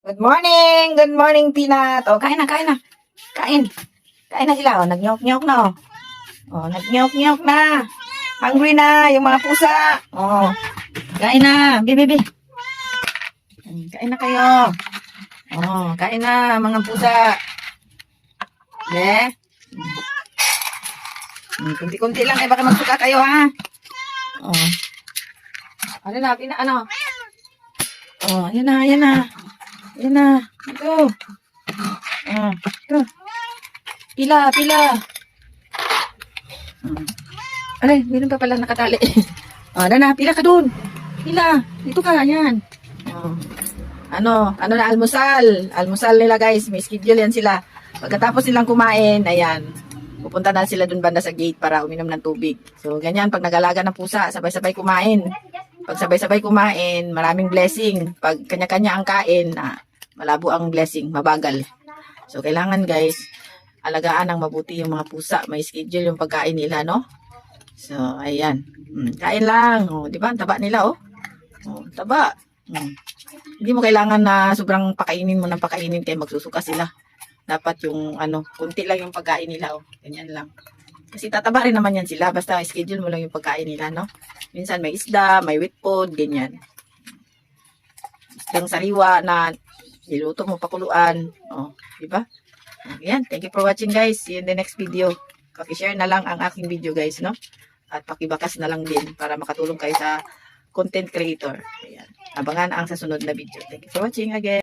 Good morning! Good morning, Peanut! O, kain na, kain na. Kain. Kain na sila. O, nag-nyok-nyok na, o. O, nag-nyok-nyok na. Hungry na yung mga pusa. O, kain na. Bibi. Kain na kayo. O, kain na, mga pusa. Yeah. Kunti-kunti lang, baka magsuka kayo, ha? O. Ano na, Peanut, ano? O, yan na, yan na. Yan na. Ito. Ito. Pila. Alay, meron pa pala nakatali. Na, pila ka dun. Pila. Dito ka, yan. Ano na, almusal. Almusal nila, guys. May schedule yan sila. Pagkatapos silang kumain, ayan. Pupunta na sila dun banda sa gate para uminom ng tubig. So, ganyan. Pag nag-alaga ng pusa, sabay-sabay kumain. Pag sabay-sabay kumain, maraming blessing. Pag kanya-kanya ang kain, malabo ang blessing, mabagal. So, kailangan guys, alagaan ng mabuti yung mga pusa. May schedule yung pagkain nila, no? So, ayan. Kain lang. O, di ba? Ang taba nila, oh. O, taba. Hindi mo kailangan na sobrang pakainin mo ng pakainin kaya magsusuka sila. Dapat yung, kunti lang yung pagkain nila, oh. Ganyan lang. Kasi tataba rin naman yan sila. Basta schedule mo lang yung pagkain nila, no? Minsan may isda, may wheat food, ganyan. Isdang sariwa na niluto mo pakuluan. Oh, di ba? Ayan, thank you for watching guys. See you in the next video. Paki-share na lang ang aking video guys, no? At pakibakas na lang din para makatulong kayo sa content creator. Ayan. Abangan ang sa sunod na video. Thank you for watching again.